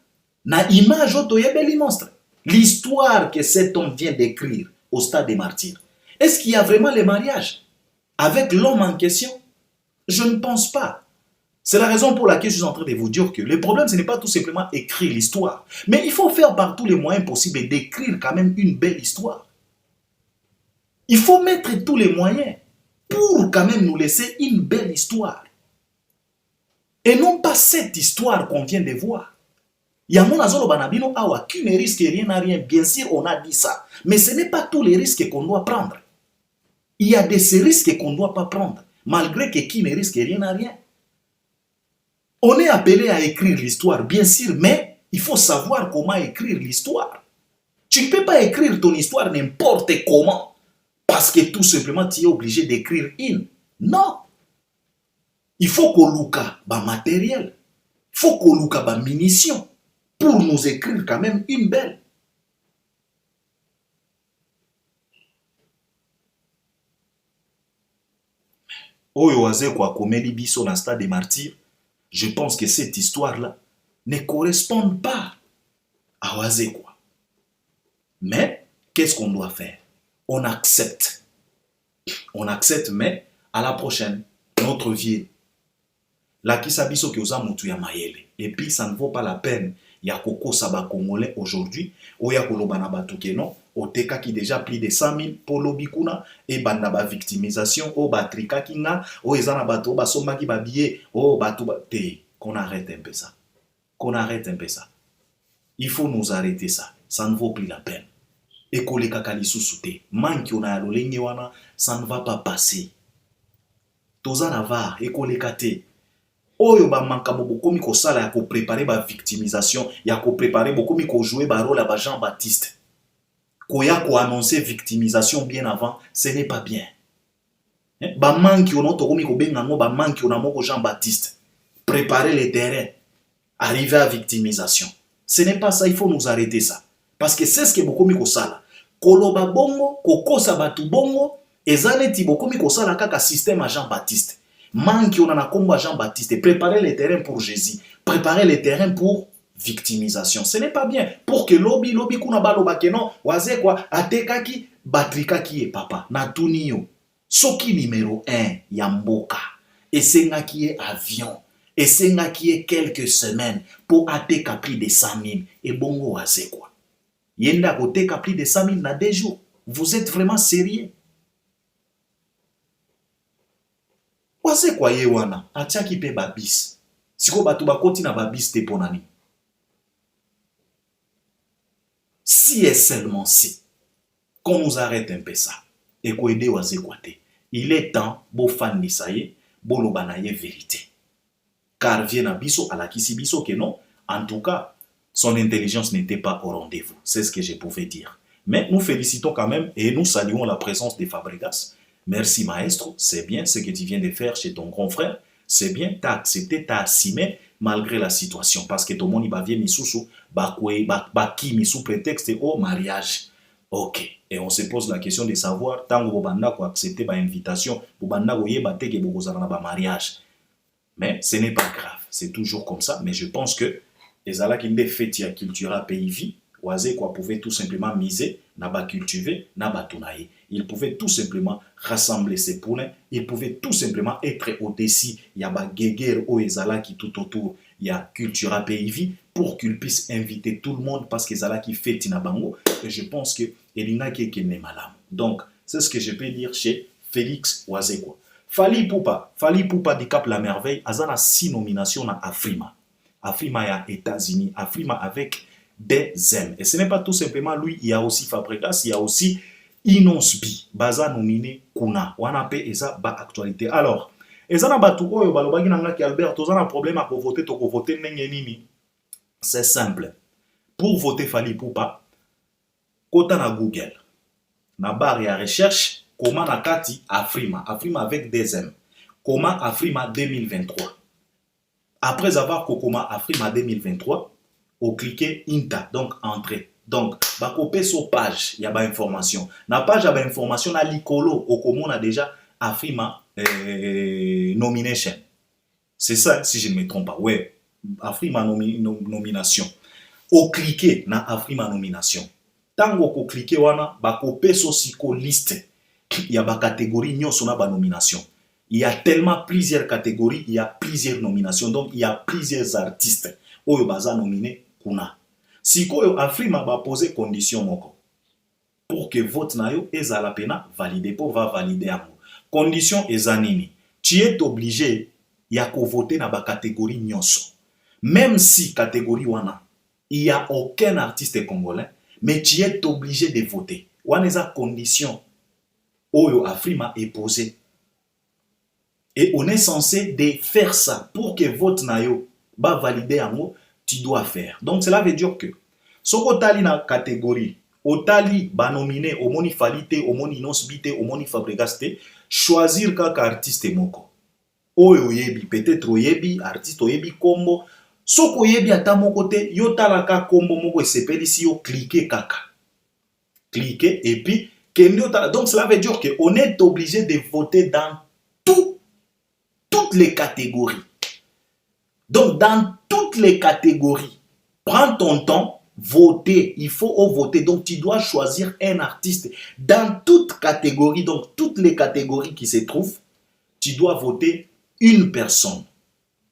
na image oyo toyebeli Monstre. L'histoire que cet homme vient d'écrire au stade des martyrs. Est-ce qu'il y a vraiment le mariage avec l'homme en question? Je ne pense pas. C'est la raison pour laquelle je suis en train de vous dire que le problème, ce n'est pas tout simplement écrire l'histoire. Mais il faut faire par tous les moyens possibles d'écrire quand même une belle histoire. Il faut mettre tous les moyens pour quand même nous laisser une belle histoire. Et non pas cette histoire qu'on vient de voir. Yamona zolo banabino awa, qui ne risque rien à rien. Bien sûr, on a dit ça. Mais ce n'est pas tous les risques qu'on doit prendre. Il y a de ces risques qu'on ne doit pas prendre, malgré que qui ne risque rien à rien. On est appelé à écrire l'histoire, bien sûr, mais il faut savoir comment écrire l'histoire. Tu ne peux pas écrire ton histoire n'importe comment, parce que tout simplement tu es obligé d'écrire une. Non. Il faut qu'on luka ba matériel, il faut qu'on luka ba munitions, pour nous écrire quand même une belle. Oyo waze kwa komeli biso na stade des martyrs, je pense que cette histoire-là ne correspond pas à waze quoi. Mais qu'est-ce qu'on doit faire? On accepte. On accepte, mais à la prochaine, notre vie. La kisabiso ki oza mutu ya mayele. Et puis ça ne vaut pas la peine. Ya koko saba congolais aujourd'hui. Oya koloba na batu keno. Oteka qui déjà plus de 100 000 pour l'obikuna et banda ba victimisation o batrika kinga o ezana bato ba somba ki ba billet o batu te qu'on arrête un peu ça. Qu'on arrête un peu ça. Il faut nous arrêter ça. Ça ne vaut plus la peine. Et koleka kalisusu te. Manki ona lolenge wana, ça ne va pas passer. Tozana va et koleka te. Oyo ba manka bokomi ko sala ya ko préparer ba victimisation, ya ko préparer bokomi ko jouer ba rôle à ba Jean-Baptiste. Koya ko annoncer victimisation bien avant, ce n'est pas bien. Ba manki ono to komi ko benga ngo ba manki ona moko Jean-Baptiste. Préparer les terrains, arriver à victimisation. Ce n'est pas ça, il faut nous arrêter ça. Parce que c'est ce que bokomi ko sala. Koloba bongo, kokosa batu bongo, ezaneti bokomi ko sala kaka système à Jean-Baptiste. Manki on a combat Jean-Baptiste, préparer les terrains pour Jésus, préparer les terrains pour victimisation. Ce n'est pas bien. Pour que lobby kuna baloba keno, waze kwa atekaki batrika ki e papa na tunio. Soki numéro 1 yamboka. Esenga ki e avion. Esenga ki e quelques semaines pour ateka plus de 100 000 et bongo waze kwa. Yenda koteka plus de 100 000 na 2 jours. Vous êtes vraiment sérieux? Waze kwa ye wana, atiaki pe babis. Siko batu bakoti na babis te ponani. Si et seulement si, qu'on nous arrête un peu ça, et qu'on aide waze kwa te. Il est temps, beau fan ni ça y est, boloba na ye vérité. Car vient à biso à la kisibiso que non, en tout cas, son intelligence n'était pas au rendez-vous. C'est ce que je pouvais dire. Mais nous félicitons quand même et nous saluons la présence de Fabregas. Merci maestro, c'est bien ce que tu viens de faire chez ton grand frère. C'est bien, tu as accepté, tu as assumé malgré la situation. Parce que tout le monde va venir sous qui sous prétexte au mariage. Ok. Et on se pose la question de savoir, tant que vous avez accepté l'invitation, vous avez accepté que vous avez un mariage. Mais ce n'est pas grave, c'est toujours comme ça. Mais je pense que les ala qui ont fait la culture à pays vie, oisé quoi pouvait tout simplement miser, n'a pas cultivé, n'a pas tourné. Il pouvait tout simplement rassembler ses poulains, il pouvait tout simplement être au-dessus. Il y a des guéguerres ou les ala qui tout autour, il y a culture à pays vie pour qu'il puisse inviter tout le monde parce que les ala qui fait Tinabango. Et je pense que Elina qui est malade. Donc, c'est ce que je peux dire chez Félix Oazekwa. Fali Poupa du Cap La Merveille, a 6 nominations à Afrima. Afrima est aux États-Unis, Afrima avec des M. Et ce n'est pas tout simplement lui, il y a aussi Fabregas, il y a aussi Inosbi, Baza nominé Kuna. On a payé ça, ba actualité. Alors, ezana batu oyo balobaki nanga ki Albert, tozana un problème à voter, toko voter ndenge nini. C'est simple. Pour voter Fali Poupa, kota na Google, na barre ya recherche, comment nakati Afrima, Afrima avec des M. Comment Afrima 2023. Après avoir Kokoma Afrima 2023, on cliquez Inta, donc entrée. Donc, bah copier sur page, il y a pas information. Na page, il y a pas information, na likolo, au commun a déjà Afrima nomination. C'est ça, si je ne me trompe pas. Ouais, Afrima nomination. Au cliquer na Afrima nomination. Tant qu'on cliquer wana, bah copier sur siko liste. Il y a ba catégorie nyoso na ba nomination. Il y a tellement plusieurs catégories, il y a plusieurs nominations, donc il y a plusieurs artistes. Oyo baza nominé kuna. Si koyo Afrima va poser condition moko pour que vote na yo ezala pena valider pour va valider amour. Condition ezanini. Tu es obligé ya ko voter na ba catégorie nyonso. Même si catégorie wana il y a aucun artiste congolais, mais tu es obligé de voter. Wana eza condition oyo Afrima est posée. Et on est censé de faire ça pour que vote na yo ba valider amour. Tu dois faire. Donc cela veut dire que si tu as une catégorie, otali ba nominé au moni falite, au moni inosbite, au moni fabregaste, choisir kaka artiste moko. Oyo yebi, peut-être oyebi, artiste oyebi kombo. Soko yebi ata moko te, yo talaka kombo moko et sepeli si yo cliquer kaka. Cliquer et puis donc cela veut dire qu'on est obligé de voter dans toutes les catégories. Donc, dans toutes les catégories, prends ton temps, voter. Il faut voter. Donc, tu dois choisir un artiste. Dans toutes catégories, donc toutes les catégories qui se trouvent, tu dois voter une personne.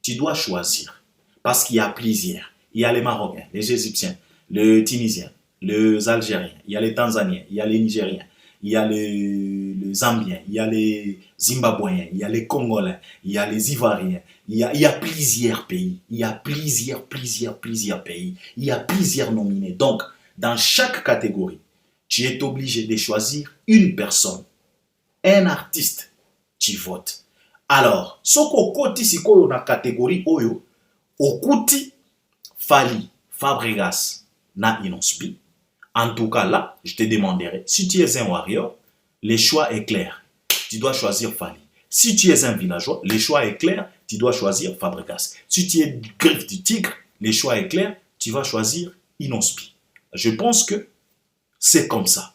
Tu dois choisir. Parce qu'il y a plusieurs. Il y a les Marocains, les Égyptiens, les Tunisiens, les Algériens, il y a les Tanzaniens, il y a les Nigériens, il y a les Zambiens, il y a les Zimbabwéens, il y a les Congolais, il y a les Ivoiriens, il y a plusieurs pays, il y a plusieurs pays, il y a plusieurs nominés. Donc, dans chaque catégorie, tu es obligé de choisir une personne, un artiste, tu votes. Alors, ce qu'on koti sikoyo na catégorie oyo, okuti Fali, Fabregas, na Inosbi. En tout cas, là, je te demanderai, si tu es un warrior, le choix est clair. Tu dois choisir Fali. Si tu es un villageois, le choix est clair. Tu dois choisir Fabregas. Si tu es greffe du tigre, le choix est clair. Tu vas choisir Inosbi. Je pense que c'est comme ça.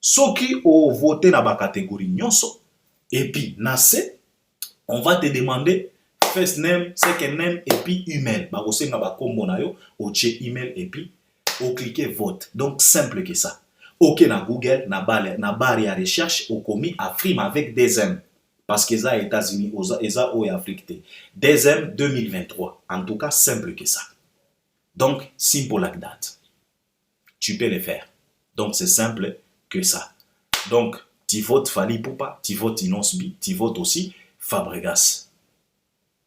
Ceux qui ont voté dans la catégorie nyonso, et puis, Nassé, on va te demander first name, second name, et puis email. Bah, vous savez, au email, et puis au cliquer vote. Donc, simple que ça. Ok, na Google, na barre à recherche, au commis Afrima avec des M. Parce que ça, États-Unis, ça, au Afrique. Des M 2023. En tout cas, simple que ça. Donc, simple like that. Tu peux le faire. Donc, c'est simple que ça. Donc, tu votes Fali Poupa, tu votes Inosbi, tu votes aussi Fabregas.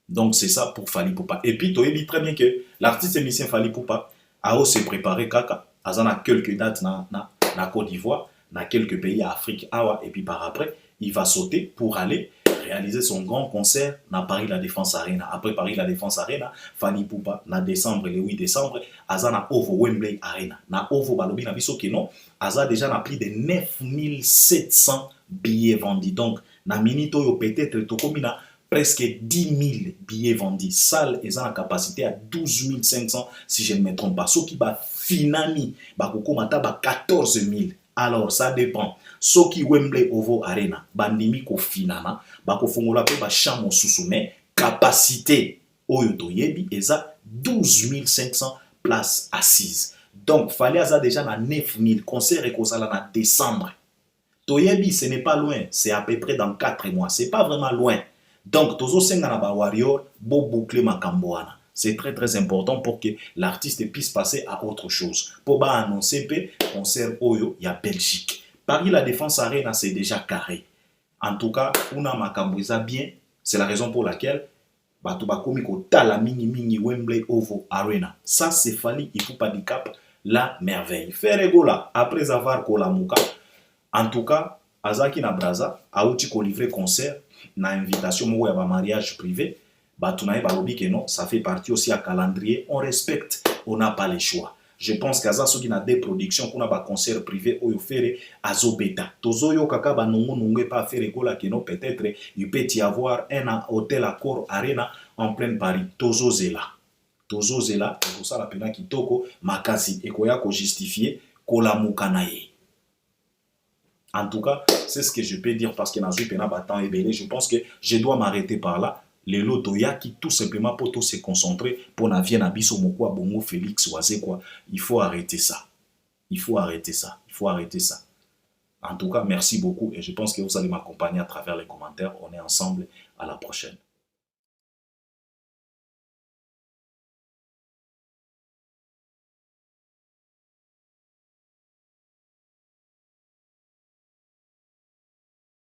Donc, c'est ça pour Fali Poupa. Et puis, tu as dit très bien que l'artiste émissien Fali Poupa a aussi préparé Kaka. Il y a quelques dates dans la Côte d'Ivoire, dans quelques pays d'Afrique. Et puis, par après, il va sauter pour aller réalisé son grand concert na Paris La Défense Arena. Après Paris La Défense Arena, Fally Poupa, na décembre, le 8 décembre, Aza na Ovo Wembley Arena. Na Ovo Balobi na biso keno, Aza déjà na plus de 9700 billets vendus. Donc, na minute oyo peut-être tokomi na presque 10 000 billets vendus. Salle est en capacité à 12 500 si je ne me trompe pas. Ce qui va finami, bakoko mata ba 14 000. Alors, ça dépend. Ce qui Wembley Ovo Arena, bandimi ko finana, bako fongola pe ba chambre sous mais capacité oyo toyebi eza 12 500 places assises. Donc, fallait aza déjà na 9 000 concert et kozala na décembre. Toyebi, ce n'est pas loin, c'est à peu près dans 4 mois. C'est pas vraiment loin. Donc, tozo senga na ba warrior, bo boucler makambo wana. C'est très très important pour que l'artiste puisse passer à autre chose. Pour ba annoncer pe concert oyo ya Belgique. Paris La Défense Arena c'est déjà carré. En tout cas, una makambo eza bien, c'est la raison pour laquelle bato bakomi ko tala mingi Wembley Ovo Arena. Ça c'est Fally Ipupa du Cap la merveille. Ferregola après avoir kolamuka. En tout cas, azaki na braza auti ko livrer concert na invitation moko ya ba mariage privé. Batunaye balobi que non, ça fait partie aussi à calendrier, on respecte, on n'a pas le choix. Je pense qu'aza soki na des productions qu'on a ba concert privé oyo fere azo beta. Tozo yo kaka ba nongo pas faire école que non peut-être il peut y avoir un hôtel Accor Arena en plein Paris. Tozo zela. Tozo zela pour ça la pena kitoko makasi ekoya ko justifier kolamuka na ye. En tout cas, c'est ce que je peux dire parce que dans une pena battant et belé, je pense que je dois m'arrêter par là. Les lotoya qui tout simplement pour tout se concentrer pour na vie na biso moko bongo Félix Oise quoi. Il faut arrêter ça. Il faut arrêter ça. Il faut arrêter ça. En tout cas, merci beaucoup et je pense que vous allez m'accompagner à travers les commentaires. On est ensemble. À la prochaine.